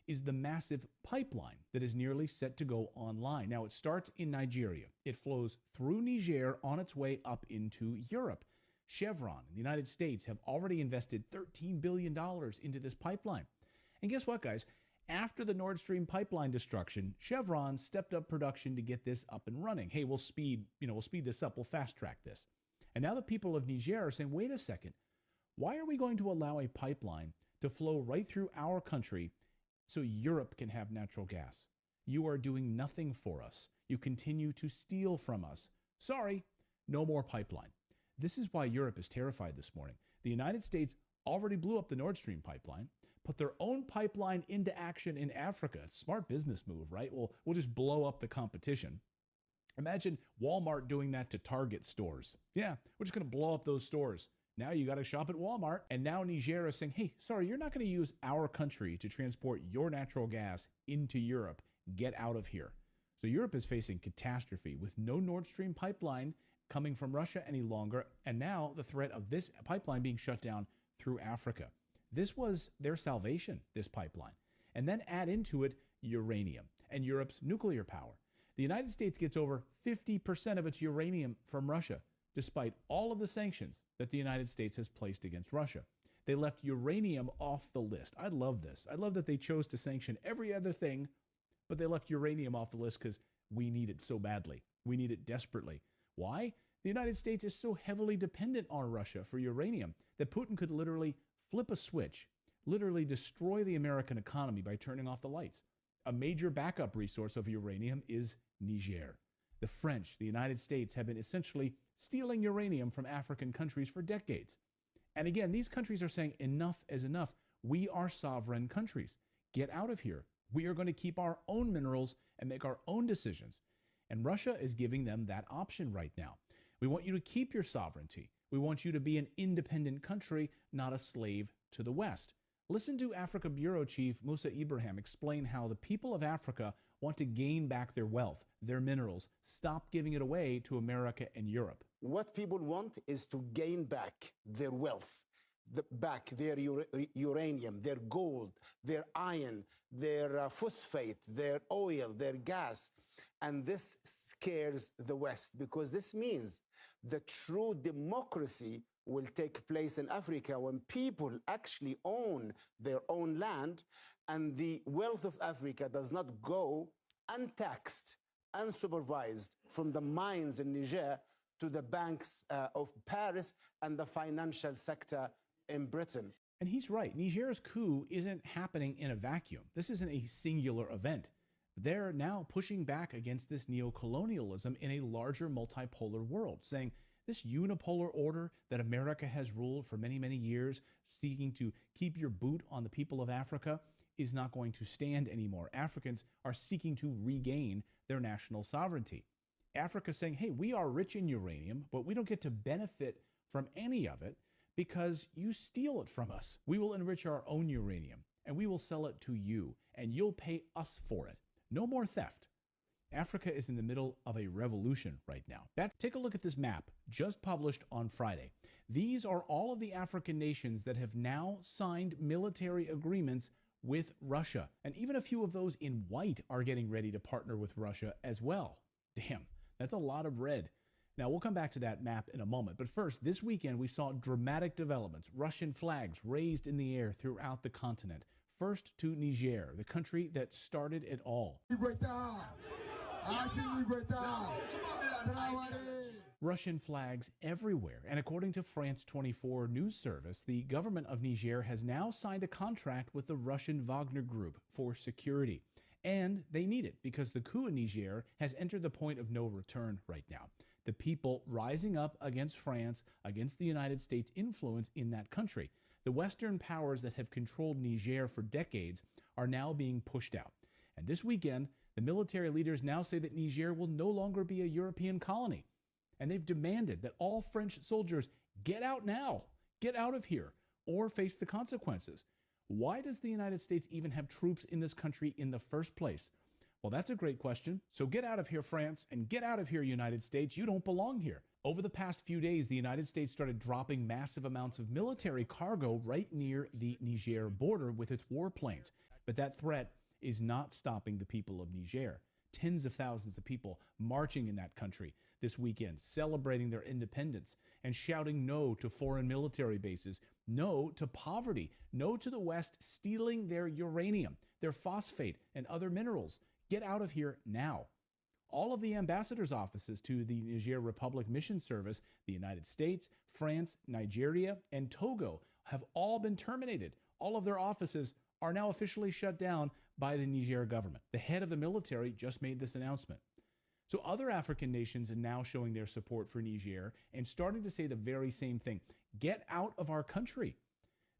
is the massive pipeline that is nearly set to go online. Now, it starts in Nigeria. It flows through Niger on its way up into Europe. Chevron and the United States have already invested $13 billion into this pipeline. And guess what, guys? After the Nord Stream pipeline destruction, Chevron stepped up production to get this up and running. Hey, we'll speed this up. We'll fast track this. And now the people of Niger are saying, wait a second, why are we going to allow a pipeline to flow right through our country so Europe can have natural gas? You are doing nothing for us. You continue to steal from us. Sorry, no more pipeline. This is why Europe is terrified this morning. The United States already blew up the Nord Stream pipeline, put their own pipeline into action in Africa. Smart business move, right? We'll just blow up the competition. Imagine Walmart doing that to Target stores. Yeah, we're just going to blow up those stores. Now you got to shop at Walmart. And now Niger is saying, hey, sorry, you're not going to use our country to transport your natural gas into Europe. Get out of here. So Europe is facing catastrophe with no Nord Stream pipeline coming from Russia any longer, and now the threat of this pipeline being shut down through Africa. This was their salvation, this pipeline. And then add into it uranium and Europe's nuclear power. The United States gets over 50% of its uranium from Russia, despite all of the sanctions that the United States has placed against Russia. They left uranium off the list. I love this. I love that they chose to sanction every other thing, but they left uranium off the list because we need it so badly. We need it desperately. Why? The United States is so heavily dependent on Russia for uranium that Putin could literally flip a switch, literally destroy the American economy by turning off the lights. A major backup resource of uranium is Niger. The French, the United States, have been essentially stealing uranium from African countries for decades. And again, these countries are saying enough is enough. We are sovereign countries. Get out of here. We are going to keep our own minerals and make our own decisions. And Russia is giving them that option right now. We want you to keep your sovereignty. We want you to be an independent country, not a slave to the West. Listen to Africa Bureau Chief Musa Ibrahim explain how the people of Africa want to gain back their wealth, their minerals, stop giving it away to America and Europe. What people want is to gain back their wealth, back their uranium, their gold, their iron, their phosphate, their oil, their gas. And this scares the West because this means the true democracy will take place in Africa when people actually own their own land and the wealth of Africa does not go untaxed, unsupervised from the mines in Niger to the banks of Paris and the financial sector in Britain. And he's right. Niger's coup isn't happening in a vacuum. This isn't a singular event. They're now pushing back against this neocolonialism in a larger multipolar world, saying this unipolar order that America has ruled for many, many years, seeking to keep your boot on the people of Africa, is not going to stand anymore. Africans are seeking to regain their national sovereignty. Africa saying, hey, we are rich in uranium, but we don't get to benefit from any of it because you steal it from us. We will enrich our own uranium and we will sell it to you and you'll pay us for it. No more theft. Africa is in the middle of a revolution right now. Take a look at this map just published on Friday. These are all of the African nations that have now signed military agreements with Russia. And even a few of those in white are getting ready to partner with Russia as well. Damn, that's a lot of red. Now, we'll come back to that map in a moment. But first, this weekend, we saw dramatic developments. Russian flags raised in the air throughout the continent. First to Niger, the country that started it all. Russian flags everywhere. And according to France 24 news service, the government of Niger has now signed a contract with the Russian Wagner Group for security. And they need it because the coup in Niger has entered the point of no return right now. The people rising up against France, against the United States' influence in that country. The Western powers that have controlled Niger for decades are now being pushed out. And this weekend, the military leaders now say that Niger will no longer be a European colony. And they've demanded that all French soldiers get out now, get out of here, or face the consequences. Why does the United States even have troops in this country in the first place? Well, that's a great question. So get out of here, France, and get out of here, United States. You don't belong here. Over the past few days, the United States started dropping massive amounts of military cargo right near the Niger border with its warplanes. But that threat is not stopping the people of Niger. Tens of thousands of people marching in that country this weekend, celebrating their independence and shouting no to foreign military bases, no to poverty, no to the West stealing their uranium, their phosphate, and other minerals. Get out of here now. All of the ambassadors' offices to the Niger Republic Mission Service, the United States, France, Nigeria, and Togo have all been terminated. All of their offices are now officially shut down by the Niger government. The head of the military just made this announcement. So other African nations are now showing their support for Niger and starting to say the very same thing. Get out of our country.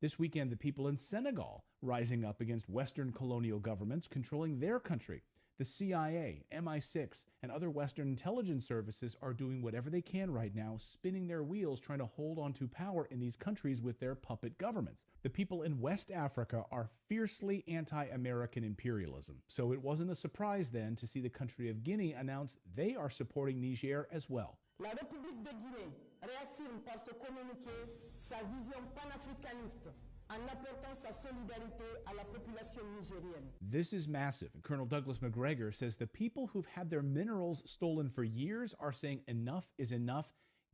This weekend, the people in Senegal rising up against Western colonial governments controlling their country. The CIA, MI6, and other Western intelligence services are doing whatever they can right now, spinning their wheels, trying to hold on to power in these countries with their puppet governments. The people in West Africa are fiercely anti-American imperialism, so it wasn't a surprise then to see the country of Guinea announce they are supporting Niger as well. La République de Guinée réaffirme par ce communiqué sa vision panafricaniste en apportant sa solidarité à la population nigérienne. This is massive, and Colonel Douglas McGregor says the people who've had their minerals stolen for years are saying enough is enough.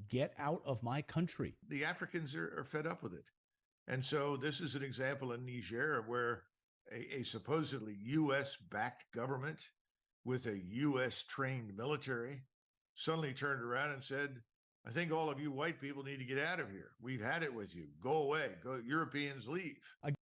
Get out of my country. The Africans are fed up with it. And so this is an example in Niger where a supposedly U.S.-backed government with a U.S.-trained military suddenly turned around and said, I think all of you white people need to get out of here. We've had it with you. Go away. Go, Europeans leave. Again,